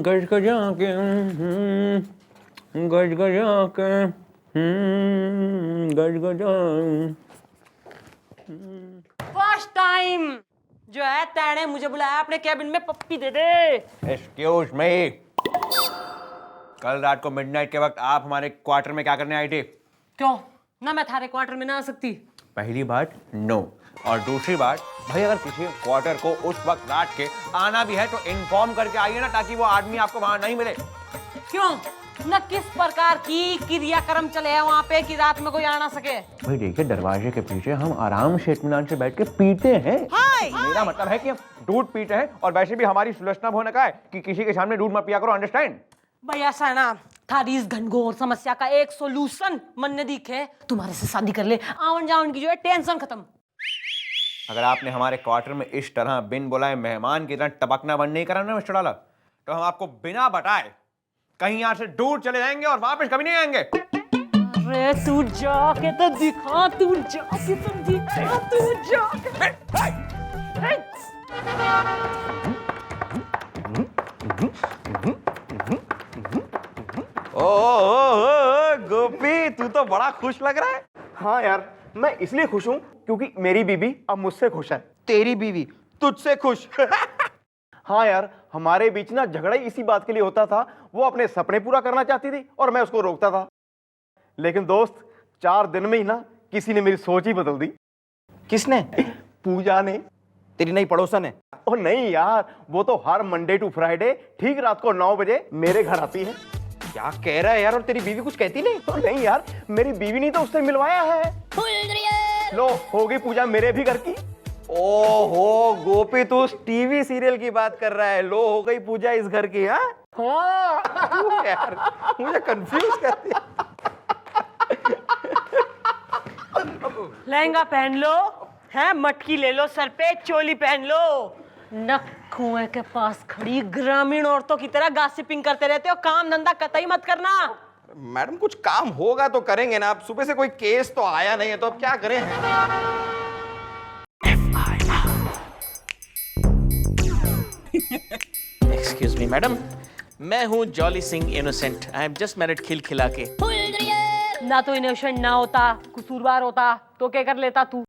गज गजा के गज गजा के गज गजा। फर्स्ट टाइम जो है तेने मुझे बुलाया अपने कैबिन में, पप्पी दे दे। एक्सक्यूज मी, कल रात को मिडनाइट के वक्त आप हमारे क्वार्टर में क्या करने आई थी? क्यों ना मैं थारे क्वार्टर में ना आ सकती? पहली बात नो, और दूसरी बात भाई अगर किसी क्वार्टर को उस वक्त रात के आना भी है तो इन्फॉर्म करके आइए ना, ताकि वो आदमी आपको वहां नहीं मिले। क्यों न किस प्रकार की क्रियाक्रम चले हैं वहाँ पे कि रात में कोई आ ना सके? भाई देखिए, दरवाजे के पीछे हम आराम से इत्मीनान से बैठ के पीते हैं। मेरा मतलब है कि हम दूध पीते हैं, और वैसे भी हमारी सुलझना होने का है कि किसी के सामने दूध मत पिया करो, अंडरस्टैंड? भाई ऐसा है ना, थारी इस घनघोर समस्या का एक सोल्यूशन मन ने दिखे, तुम्हारे से शादी कर ले, आवन जावन की जो है टेंशन खत्म। अगर आपने हमारे क्वार्टर में इस तरह बिन बुलाए मेहमान की तरह टपकना बंद नहीं करा ना मिस्टर डाला, तो हम आपको बिना बताए कहीं यहाँ से दूर चले जाएंगे और वापस कभी नहीं आएंगे। अरे तू जाके तो दिखा, तू जाके तो दिखा, तू जाके। ओ गोपी, तू तो बड़ा खुश लग रहा है। हाँ यार, मैं इसलिए खुश हूँ क्योंकि मेरी बीवी अब मुझसे खुश है। तेरी बीवी तुझसे खुश? हाँ यार, हमारे बीच ना झगड़ा ही इसी बात के लिए होता था। वो अपने सपने पूरा करना चाहती थी और मैं उसको रोकता था। लेकिन दोस्त, 4 दिन में ही ना किसी ने मेरी सोच ही बदल दी। किसने? पूजा ने। तेरी नई पड़ोसन है? ओ नहीं यार, वो तो हर मंडे टू फ्राइडे ठीक रात को 9 बजे मेरे घर आती है। क्या कह रहा है यार? और तेरी बीवी कुछ कहती नहीं? ओ नहीं यार, मेरी बीवी नहीं तो उससे मिलवाया है। लो, हो गई पूजा मेरे भी घर की। ओहो गोपी, तू टीवी सीरियल की बात कर रहा है। लो, हो गई पूजा इस घर की? हाँ यार, मुझे कंफ्यूज कर दिया। लहंगा पहन लो, है मटकी ले लो, सर पे चोली पहन लो, नक कुएं के पास खड़ी ग्रामीण औरतों की तरह गॉसिपिंग करते रहते हो। काम धंधा कतई मत करना। मैडम, कुछ काम होगा तो करेंगे ना। अब सुबह से कोई केस तो आया नहीं है, तो अब क्या करें? एक्सक्यूज मी मैडम, मैं हूँ Jolly Singh innocent. I am just married खिलखिला के। ना तो इनोसेंट ना होता, कसूरवार होता तो क्या कर लेता तू?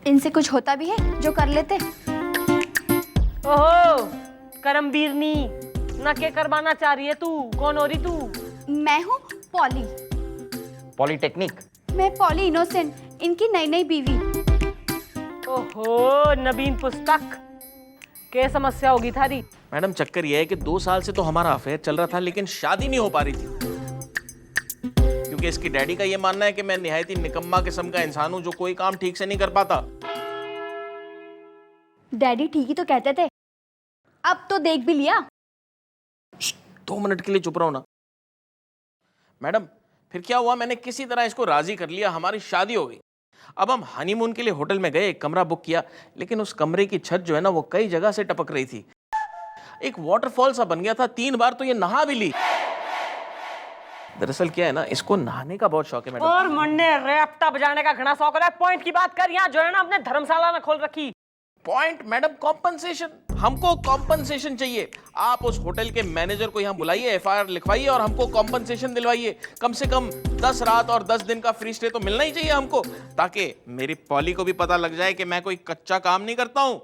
इनसे कुछ होता भी है जो कर लेते? ओहो, करमबीरनी ना के करवाना चाह रही है तू? कौन हो रही तू? मैं हूँ पॉली। पॉलिटेक्निक? मैं पॉली इनोसेंट, इनकी नई नई बीवी। ओहो, नवीन पुस्तक, क्या समस्या होगी थारी? मैडम, चक्कर यह है कि 2 साल से तो हमारा अफेयर चल रहा था, लेकिन शादी नहीं हो पा रही थी, क्योंकि इसकी डैडी का ये मानना है कि मैं निहायत ही निकम्मा किस्म का इंसान हूं जो कोई काम ठीक से नहीं कर पाता। डैडी ठीक ही तो कहते थे, अब तो देख भी लिया। 2 मिनट के लिए चुप रहो ना। मैडम, फिर क्या हुआ? मैंने किसी तरह इसको राजी कर लिया, हमारी शादी हो गई। अब हम हनीमून के लिए होटल में गए, एक कमरा बुक किया, लेकिन उस कमरे की छत जो है ना, वो कई जगह से टपक रही थी। एक वाटरफॉल सा बन गया था। 3 बार तो ये नहा भी ली। दरअसल क्या है ना, इसको नहाने का बहुत शौक है मैडम। और मुन्ने रैप्टा बजाने का घना शौक है। पॉइंट की बात कर, यहाँ जो है ना अपने धर्मशाला में खोल रखी। Point madam, compensation. हमको कॉम्पनसेशन चाहिए। आप उस होटल के मैनेजर को यहाँ बुलाइए, एफआईआर लिखवाइए और हमको कॉम्पनसेशन दिलवाइए। कम से कम 10 रात और 10 दिन का फ्री स्टे तो मिलना ही चाहिए हमको, ताकि मेरी पॉली को भी पता लग जाए कि मैं कोई कच्चा काम नहीं करता हूँ।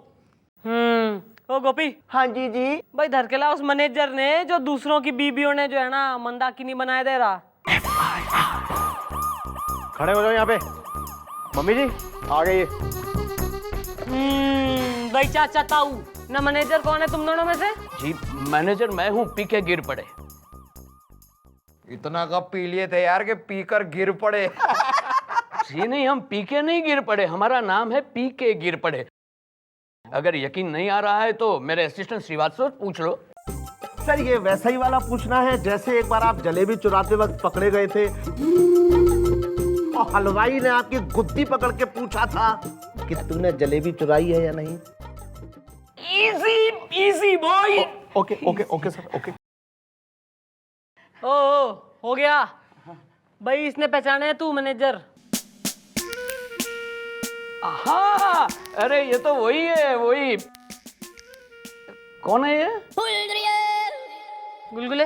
ओ गोपी। हाँ जी जी। भाई धरकेला उस मैनेजर ने जो दूसरों की बीबियों ने जो है ना मंदाकिनी बनाए दे रहा। खड़े हो जाओ यहाँ पे। मम्मी जी आ गई। भाई चाचा ताऊ ना, मैनेजर कौन है तुम दोनों में से? जी मैनेजर मैं हूँ, पी के गिर पड़े। इतना कब पी लिए थे यार कि पीकर गिर पड़े? जी नहीं, हम पी के नहीं गिर पड़े, हमारा नाम है पी के गिर पड़े। अगर यकीन नहीं आ रहा है तो मेरे असिस्टेंट श्रीवास्तव पूछ लो। सर, ये वैसा ही वाला पूछना है जैसे एक बार आप जलेबी चुराते वक्त पकड़े गए थे और हलवाई ने आपकी गुद्दी पकड़ के पूछा था कि तूने जलेबी चुराई है या नहीं। Easy easy boy. Okay okay okay sir, okay. Oh हो गया भाई, इसने पहचाने है तू मैनेजर? हाँ, अरे ये तो वही है, वही। कौन है ये? गुलगुले।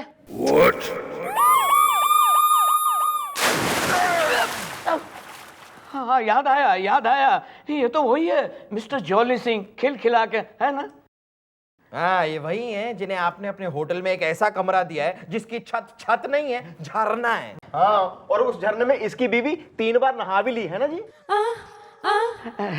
हाँ, याद आया, ये तो वही है मिस्टर जॉली सिंह, खिलखिला के, है ना? हाँ, ये वही हैं जिन्हें आपने अपने होटल में एक ऐसा कमरा दिया है जिसकी छत नहीं है, झरना है। हाँ, और उस झरने में इसकी बीवी 3 बार नहा भी ली है ना जी।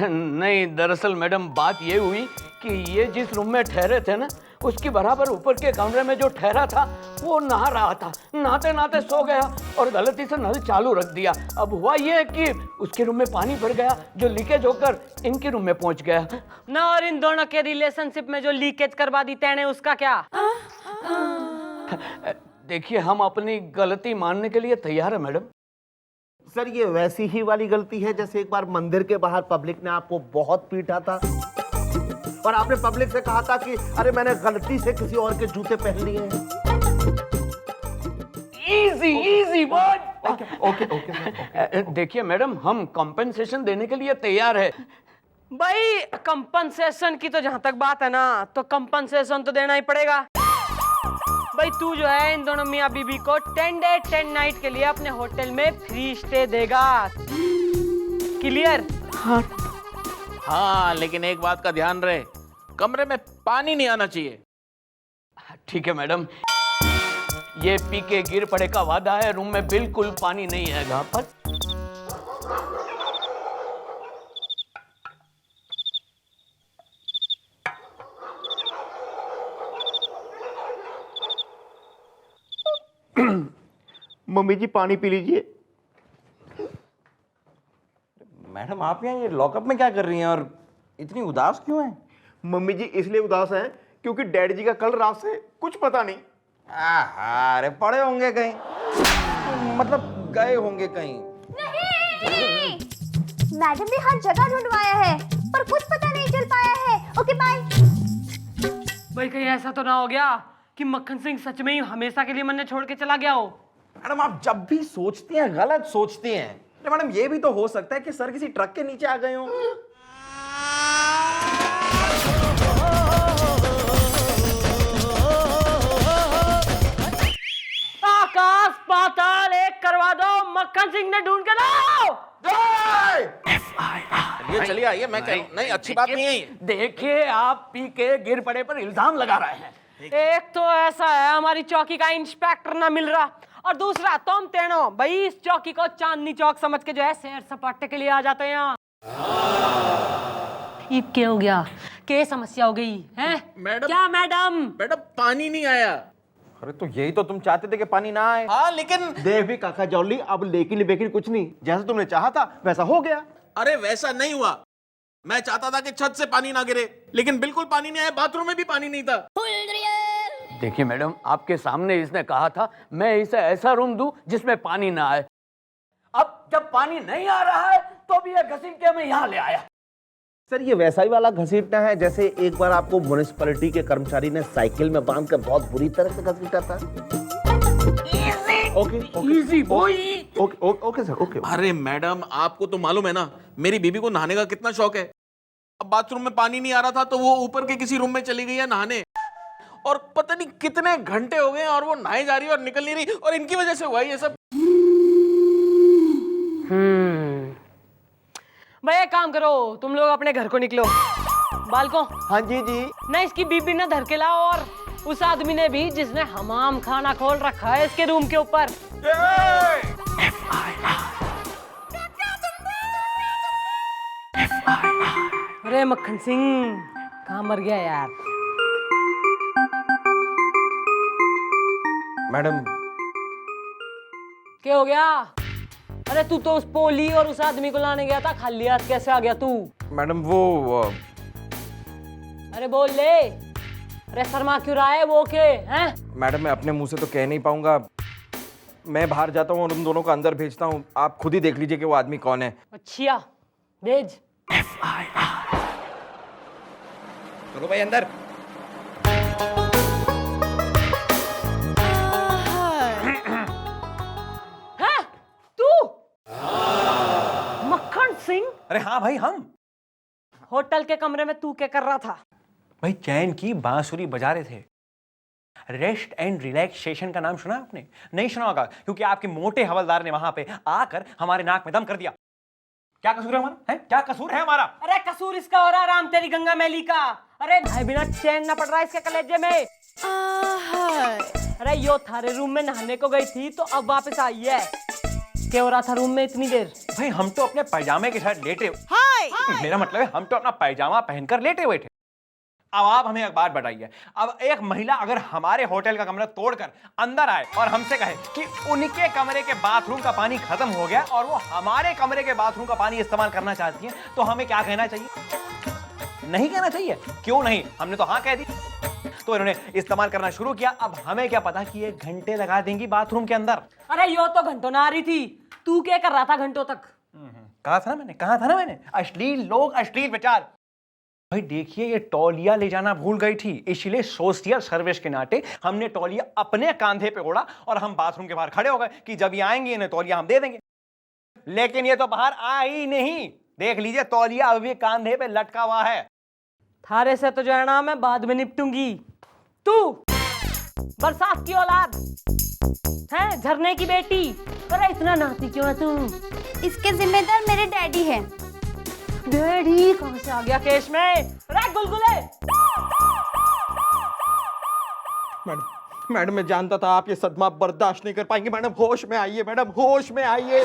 नहीं, दरअसल मैडम बात ये हुई कि ये जिस रूम में ठहरे थे ना, उसकी बराबर ऊपर के कमरे में जो ठहरा था वो नहा रहा था। नहाते नहाते सो गया और गलती से नल चालू रख दिया। अब हुआ ये कि उसके रूम में पानी भर गया जो लीकेज होकर इनके रूम में पहुंच गया ना। और इन दोनों के रिलेशनशिप में जो लीकेज करवा दी तेने, उसका क्या? देखिए, हम अपनी गलती मानने के लिए तैयार है मैडम। सर, ये वैसी ही वाली गलती है जैसे एक बार मंदिर के बाहर पब्लिक ने आपको बहुत पीटा था और आपने पब्लिक से कहा था कि अरे मैंने गलती से किसी और के जूते पहन लिए हैं। Easy boy. ओके। देखिए मैडम, हम कंपेंसेशन देने के लिए तैयार है। भाई कंपनसेशन की तो जहां तक बात है ना, तो कंपनसेशन तो देना ही पड़ेगा। भाई तू जो है इन दोनों मियां बीबी को 10 डे 10 नाइट के लिए अपने होटल में फ्री स्टे देगा। क्लियर? हाँ, लेकिन एक बात का ध्यान रहे, कमरे में पानी नहीं आना चाहिए। ठीक है मैडम, ये पी के गिर पड़े का वादा है, रूम में बिल्कुल पानी नहीं आएगा। पर मम्मी जी पानी पी लीजिए। मैडम, आप यहाँ ये लॉकअप में क्या कर रही हैं और इतनी उदास क्यों हैं? मम्मी जी इसलिए उदास हैं क्योंकि डैडी जी का कल रात से कुछ पता नहीं। अरे पड़े होंगे कहीं, मतलब गए होंगे कहीं। नहीं, मैडम ने हर जगह ढूंढवाया है पर कुछ पता नहीं चल पाया है। Okay bye. भाई कहीं ऐसा तो ना हो गया कि मक्खन सिंह सच में ही हमेशा के लिए मन छोड़ के चला गया हो। मैडम, आप जब भी सोचती हैं गलत सोचती हैं। अरे मैडम, ये भी तो हो सकता है कि सर किसी ट्रक के नीचे आ गए हों। आकाश पाताल एक करवा दो, मक्खन सिंह ने ढूंढ के लाओ। ये चलिए आइए, मैं कह रहा हूं, नहीं अच्छी बात नहीं है ये। देखिए, आप पी के गिर पड़े पर इल्जाम लगा रहे हैं। एक तो ऐसा है हमारी चौकी का इंस्पेक्टर ना मिल रहा, और दूसरा तुम तीनों भाई इस चौकी को चांदनी चौक समझ के जो है सैर सपाटे के लिए आ जाते हैं यहाँ। ये क्या हो गया? क्या समस्या हो गई है? मैडम, क्या मैडम? मैडम पानी नहीं आया। अरे तो यही तो तुम चाहते थे कि पानी ना आए। हाँ, लेकिन देख भी काका जॉली, अब लेकिन बेकिन कुछ नहीं, जैसा तुमने चाहा था वैसा हो गया। अरे वैसा नहीं हुआ। मैं चाहता था कि छत से पानी ना गिरे, लेकिन बिल्कुल पानी नहीं आया, बाथरूम में भी पानी नहीं था। देखिए मैडम, आपके सामने इसने कहा था मैं इसे ऐसा रूम दूं जिसमें पानी ना आए। अब जब पानी नहीं आ रहा है तो भी ये घसीट के मैं यहाँ ले आया। सर, ये वैसा ही वाला घसीटना है जैसे एक बार आपको म्युनिसिपैलिटी के कर्मचारी ने साइकिल में बांध कर बहुत बुरी तरह से घसीटा था। Okay easy boy. Okay sir, okay. अरे मैडम, आपको तो मालूम है ना मेरी बीबी को नहाने का कितना शौक है। अब बाथरूम में पानी नहीं आ रहा था तो वो ऊपर के किसी रूम में चली गई है नहाने, और पता नहीं कितने घंटे हो गए और वो नहाई जा रही है और निकल नहीं रही, और इनकी वजह से हुआ ये सब। भाई एक काम करो, तुम लोग अपने घर को निकलो। बालको, हाँ जी जी। ना इसकी बीबी ने धर के लाओ, और उस आदमी ने भी जिसने हमाम खाना खोल रखा है इसके रूम के ऊपर। अरे मक्खन सिंह कहाँ मर गया यार? मैडम, क्या हो गया? अरे तू तो उस पोली और उस आदमी को लाने गया था, खाली हाथ कैसे आ गया तू? मैडम वो अरे बोल ले। अरे शर्मा क्यों रहा है वो के हैं? मैडम, मैं अपने मुंह से तो कह नहीं पाऊंगा। मैं बाहर जाता हूँ और उन दोनों को अंदर भेजता हूँ। आप खुद ही देख लीजिए कि वो आदमी कौन है। अच्छा भेज। चलो भाई अंदर। हैं? तू? मक्खन सिंह? अरे हाँ भाई, हम होटल के कमरे में तू क्या कर रहा था? भाई चैन की बांसुरी बजा रहे थे। रेस्ट एंड रिलैक्सेशन का नाम सुना आपने? नहीं सुना होगा, क्योंकि आपके मोटे हवलदार ने वहां पे आकर हमारे नाक में दम कर दिया। क्या कसूर है हमारा? है क्या कसूर है हमारा? अरे कसूर इसका हो रहा राम तेरी गंगा मैली का। अरे भाई बिना चैन ना पड़ रहा है इसके कलेजे में। अरे यो थारे रूम में नहाने को गई थी तो अब वापस आई है। क्या हो रहा था रूम में इतनी देर? भाई हम तो अपने पैजामे के साथ लेटे। मेरा मतलब है हम तो अपना पैजामा पहनकर लेटे हुए थे। अब आप हमें एक बात बताइए, अब एक महिला अगर हमारे होटल का कमरा तोड़कर अंदर आए और हमसे कहे कि उनके कमरे के बाथरूम का पानी खत्म हो गया और वो हमारे कमरे के बाथरूम का पानी इस्तेमाल करना चाहती है, तो हमें क्या कहना चाहिए? नहीं कहना चाहिए। क्यों नहीं? हमने तो हाँ कह दी। तो इन्होंने इस्तेमाल करना शुरू किया। अब हमें क्या पता कि ये घंटे लगा देंगी बाथरूम के अंदर। अरे यो तो घंटों ना आ रही थी, तू क्या कर रहा था घंटों तक? कहा था ना मैंने अश्लील लोग, अश्लील विचार। भाई देखिए, ये तौलिया ले जाना भूल गई थी, इसलिए सोशल सर्विस के नाते हमने तौलिया अपने कांधे पे ओढ़ा और हम बाथरूम के बाहर खड़े हो गए कि जब ये आएंगे इन्हें तौलिया हम दे देंगे। लेकिन ये तो बाहर आ ही नहीं। देख लीजिए, तौलिया अभी कांधे पे लटका हुआ है। थारे से तो जो है ना मैं बाद में निपटूंगी। तू बरसात की औलाद है, झरने की बेटी। अरे इतना नहाती क्यों है तू? इसके जिम्मेदार मेरे डैडी हैं। डैडी कहां से आ गया केस में? अरे गुलगुले। मैडम मैं जानता था आप ये सदमा बर्दाश्त नहीं कर पाएंगे। मैडम होश में आइए, मैडम होश में आइए।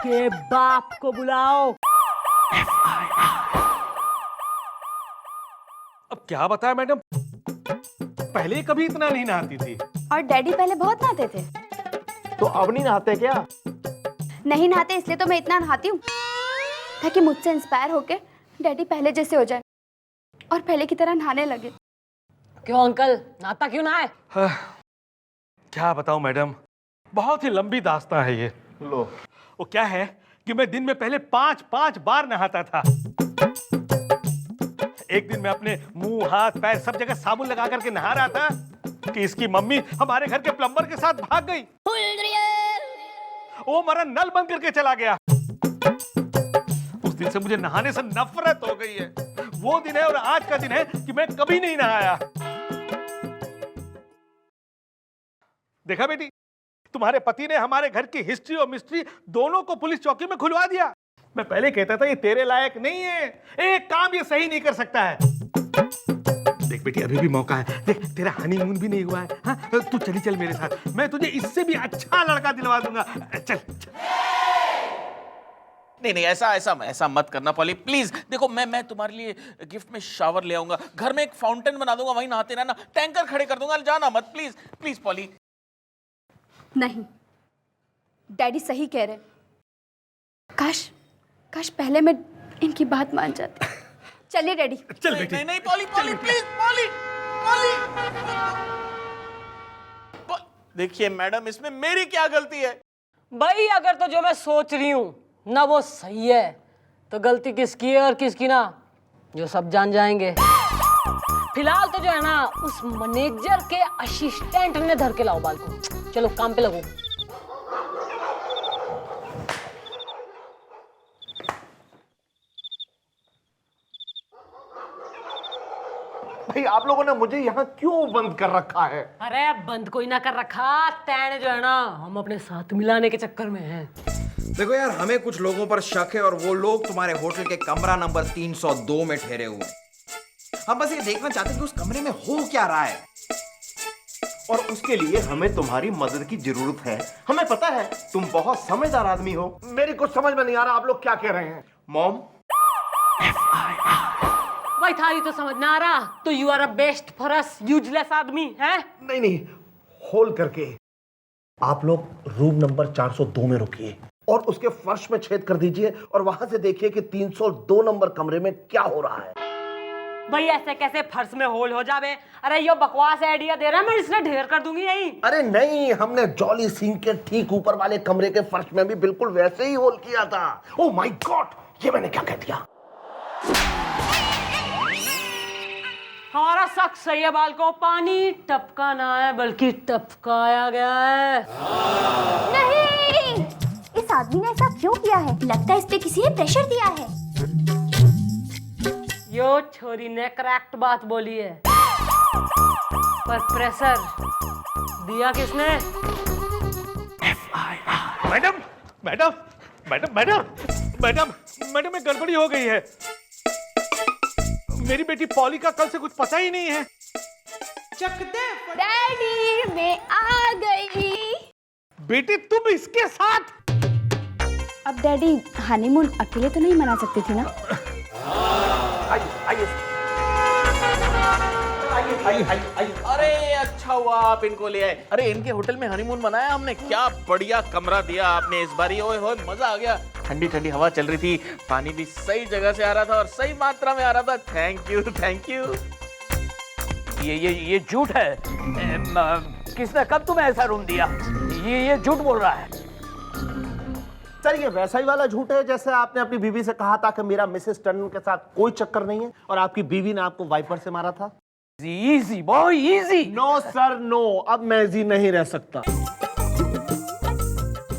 के बाप को बुलाओ। अब क्या बताया मैडम, पहले कभी इतना नहीं नहाती थी। और डैडी पहले बहुत नहाते थे। तो अब नहीं नहाते क्या? नहीं नहाते इसलिए तो मैं इतना नहाती हूँ, ताकि मुझसे इंस्पायर होके डैडी पहले जैसे हो जाए और पहले की तरह नहाने लगे। क्यों अंकल, नहाता क्यों ना है? क्या बताऊं मैडम, बहुत ही लंबी दास्तां है ये। लो, वो क्या है कि मैं दिन में पहले 5 बार नहाता था। एक दिन मैं अपने मुंह, हाथ, पैर सब जगह साबुन लगा करके नहा रहा था कि इसकी मम्मी हमारे घर के प्लम्बर के साथ भाग गई। वो मरा नल बंद करके चला गया। उस दिन से मुझे नहाने से नफरत हो गई है। वो दिन है और आज का दिन है कि मैं कभी नहीं नहाया। देखा बेटी, तुम्हारे पति ने हमारे घर की हिस्ट्री और मिस्ट्री दोनों को पुलिस चौकी में खुलवा दिया। मैं पहले कहता था ये तेरे लायक नहीं है, एक काम ये सही नहीं कर सकता है। देख बेटी, अभी भी मौका है। देख, तेरा हनीमून भी नहीं हुआ है। हाँ, तू चल मेरे साथ, मैं तुझे इससे भी अच्छा लड़का दिलवा दूंगा। चल। नहीं ऐसा मत करना पॉली, प्लीज। देखो मैं तुम्हारे लिए गिफ्ट में शावर ले आऊंगा, घर में एक फाउंटेन बना दूंगा, वहीं नहाते रहना, टैंकर खड़े कर दूंगा, जाना मत प्लीज प्लीज पॉली। नहीं, डैडी सही कह रहे। काश पहले मैं इनकी बात मान जाती। चलिए डैडी। चल बेटी। नहीं पॉली प्लीज, पॉली। देखिए मैडम, इसमें मेरी क्या गलती है? भाई अगर तो जो मैं सोच रही हूँ ना वो सही है, तो गलती किसकी है और किसकी ना, जो सब जान जाएंगे। फिलहाल तो जो है ना उस मैनेजर के असिस्टेंट ने धर के लाओ बाल को। चलो काम पे लगो। भाई आप लोगों ने मुझे यहाँ क्यों बंद कर रखा है? अरे बंद कोई ना कर रखा, तैने जो है ना हम अपने साथ मिलाने के चक्कर में हैं। देखो यार, हमें कुछ लोगों पर शक है और वो लोग तुम्हारे होटल के कमरा नंबर 302 में ठहरे हुए हैं। हम बस ये देखना चाहते हैं कि उस कमरे में हो क्या रहा है, और उसके लिए हमें तुम्हारी मदद की जरूरत है। हमें पता है तुम बहुत समझदार आदमी हो। मेरी कुछ समझ में नहीं आ रहा आप लोग क्या कह रहे हैं। मॉम, भाई थारी तो समझ ना आ रहा, तो you are a best for us useless आदमी है। नहीं, होल करके आप लोग रूम नंबर 402 में रुकिए और उसके फर्श में छेद कर दीजिए और वहां से देखिए कि 302 नंबर कमरे में क्या हो रहा है। भाई ऐसे कैसे फर्श में होल हो जावे? अरे यो बकवास आइडिया दे रहा, मैं इसने ढेर कर दूंगी यहीं। अरे नहीं, हमने जॉली सिंह के ठीक ऊपर वाले कमरे के फर्श में भी बिल्कुल वैसे ही होल किया था। ओह माय गॉड, ये मैंने क्या कह दिया? हमारा शक सही है, बाल को पानी टपका ना है बल्कि टपकाया गया है। नहीं, इस आदमी ने ऐसा क्यों किया है? लगता है इस पे किसी ने प्रेशर दिया है। यो छोरी ने करेक्ट बात बोली है। पर प्रेशर दिया किसने? Madam madam madam madam madam madam एक गड़बड़ी हो गई है। मेरी बेटी पॉली का कल से कुछ पता ही नहीं है। डैडी मैं आ गई। बेटी तुम इसके साथ? अब डैडी हनीमून अकेले तो नहीं मना सकती थी ना? अरे अच्छा हुआ आप इनको ले आए। अरे इनके होटल में हनीमून मनाया हमने। क्या बढ़िया कमरा दिया आपने इस बारी। ओए होए मजा आ गया। ठंडी ठंडी हवा चल रही थी, पानी भी सही जगह से आ रहा था और सही मात्रा में आ रहा था। Thank you thank you. ये झूठ है। किसने कब तुम्हें ऐसा रूम दिया? ये झूठ बोल रहा है। सर ये वैसा ही वाला झूठ है जैसे आपने अपनी बीवी से कहा था कि मेरा मिसेस टंडन के साथ कोई चक्कर नहीं है और आपकी बीवी ने आपको वाइपर से मारा था। Easy boy easy. No sir no, अब मैं इजी नहीं रह सकता।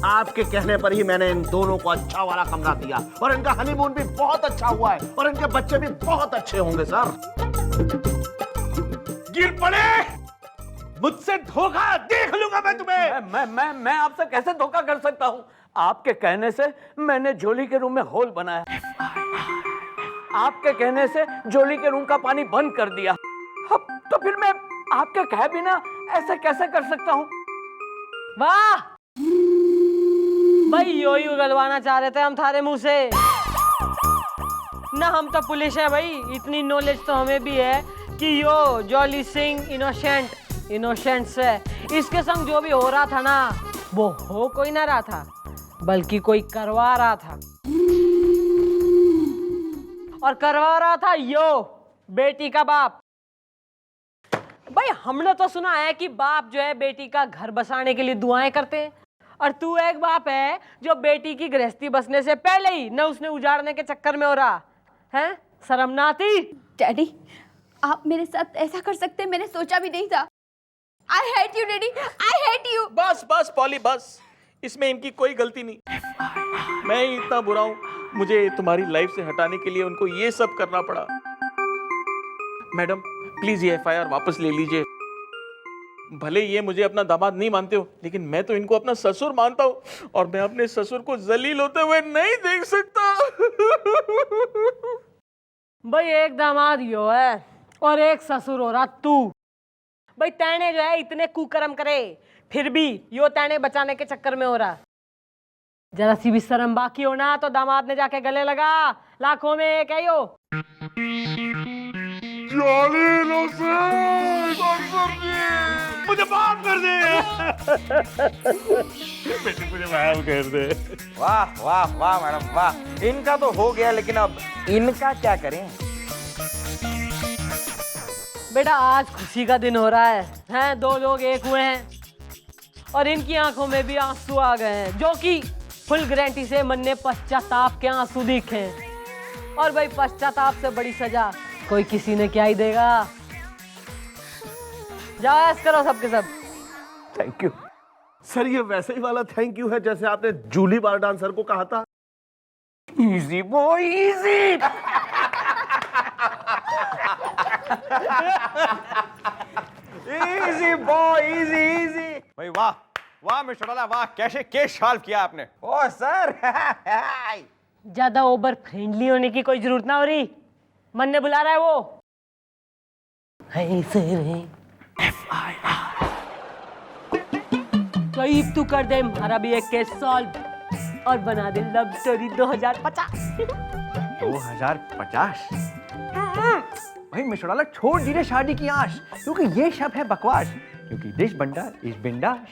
आपके कहने पर ही मैंने इन दोनों को अच्छा वाला कमरा दिया और इनका हनीमून भी बहुत अच्छा हुआ है और इनके बच्चे भी बहुत अच्छे होंगे सर। गिर पड़े मुझसे धोखा देख लूंगा मैं तुम्हें। मैं आपसे कैसे धोखा कर सकता हूँ? आपके कहने से मैंने जोली के रूम में होल बनाया। आपके कहने से जोली के रूम का पानी बंद कर दिया। अब तो फिर मैं आपके कहे बिना ऐसे कैसे कर सकता हूँ? वाह भाई, यो ही उगलवाना चाह रहे थे हम थारे मुंह से ना। हम तो पुलिस है भाई, इतनी नॉलेज तो हमें भी है कि यो जॉली सिंह इनोसेंट से इसके संग जो भी हो रहा था ना, वो हो कोई ना रहा था बल्कि कोई करवा रहा था। और करवा रहा था यो बेटी का बाप। भाई हमने तो सुना है कि बाप जो है बेटी का घर बसाने के लिए दुआएं करते हैं, और तू एक बाप है जो बेटी की गृहस्थी बसने से पहले ही न उसने उजाड़ने के चक्कर में हो रहा है। शर्म ना आती? डैडी आप मेरे साथ ऐसा कर सकते, मैंने सोचा भी नहीं था। I hate you daddy, I hate you. बस बस पॉली बस, इसमें इनकी कोई गलती नहीं। मैं ही इतना बुरा हूं, मुझे तुम्हारी लाइफ से हटाने के लिए उनको ये सब करना पड़ा। मैडम प्लीज ये एफआईआर वापस ले लीजिए। भले ये मुझे अपना दामाद नहीं मानते हो, लेकिन मैं तो इनको अपना ससुर मानता हूँ और मैं अपने ससुर को जलील होते हुए नहीं देख सकता। भाई एक दामाद यो है और एक ससुर हो रहा तू। भाई तैने जो है इतने कुकर्म करे, फिर भी यो तैने बचाने के चक्कर में हो रहा। जरा सी भी शर्म बाकी हो ना तो दामाद ने जाके गले लगा। लाखों में एक है यो। मुझे माफ कर दे। बेटी मुझे माफ कर दे। वाह वाह वाह मैडम वाह। इनका तो हो गया, लेकिन अब इनका क्या करें? बेटा आज खुशी का दिन हो रहा है, हैं? दो लोग एक हुए हैं और इनकी आंखों में भी आंसू आ गए हैं, जो कि फुल गारंटी से मन ने पश्चाताप के आंसू दिखे। और भाई पश्चाताप से बड़ी सजा कोई किसी ने क्या ही देगा। जाओ ऐस करो सबके सब। Thank you sir. ये वैसे ही वाला थैंक यू है जैसे आपने जूली बार डांसर को कहा था। Easy boy easy. Easy boy easy easy. भाई वाह वाह मिस्टर डाला वाह, कैसे केस सॉल्व किया आपने। ओ सर। ज्यादा ओवर फ्रेंडली होने की कोई जरूरत ना हो रही। मन ने बुला रहा है वो। कहीं तू कर दे हमारा भी एक केस सॉल्व और बना दे लव स्टोरी 2050। 2050? भाई मिस्टर डाला छोड़ दीजिए शादी की आश, क्योंकि ये शब्द है बकवास, क्योंकि देश बंडा इस बिंदास।